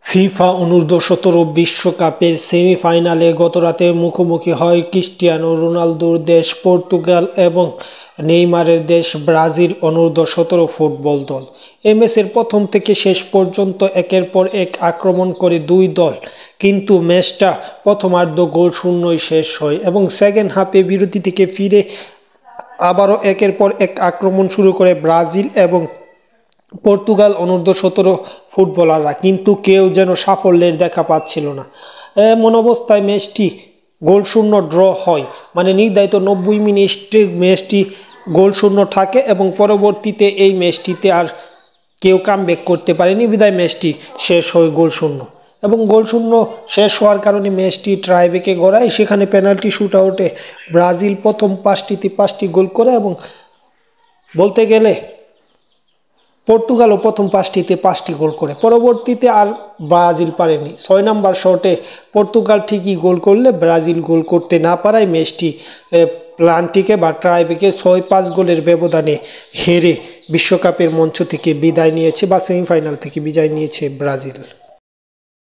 FIFA অনূর্ধ্ব-17 বিশ্বকাপের সেমিফাইনালে গতরাতে মুখোমুখি হয় ক্রিস্টিয়ানো রোনালদোর দেশ পর্তুগাল এবং নেইমারের দেশ ব্রাজিল অনূর্ধ্ব-17 ফুটবল দল। এই ম্যাচের প্রথম থেকে শেষ পর্যন্ত একের পর এক আক্রমণ করে দুই দল, কিন্তু ম্যাচটা প্রথমার্ধ গোলশূন্যই শেষ হয় এবং সেকেন্ড হাফে বিরতি থেকে ফিরে আবারও একের পর এক আক্রমণ শুরু করে ব্রাজিল এবং পর্তুগাল অনূর্ধ্ব-17 ফুটবলাররা, কিন্তু কেউ যেন সাফল্যের দেখা পাচ্ছিল না। এমন অবস্থায় ম্যাচটি গোলশূন্য ড্র হয়, মানে নির্ধারিত 90 মিনিটে ম্যাচটি গোলশূন্য থাকে এবং পরবর্তীতে এই ম্যাচটিতে আর কেউ কামব্যাক করতে পারেনি, বিদায় ম্যাচটি শেষ হয় গোলশূন্য। এবং গোলশূন্য শেষ হওয়ার কারণে ম্যাচটি ট্রাইব্রেকে গড়ায়। সেখানে পেনাল্টি শুট আউটে ব্রাজিল প্রথম 5টি গোল করে এবং বলতে গেলে পর্তুগালও প্রথম 5টি গোল করে। পরবর্তীতে আর ব্রাজিল পারেনি। 6 নম্বর শটে পর্তুগাল ঠিকই গোল করলে ব্রাজিল গোল করতে না পারায় ম্যাচটি প্লান্টিকে বা ট্রাইব্রেকে 6-5 গোলের ব্যবধানে হেরে বিশ্বকাপের মঞ্চ থেকে বিদায় নিয়েছে বা সেমিফাইনাল থেকে বিদায় নিয়েছে ব্রাজিল।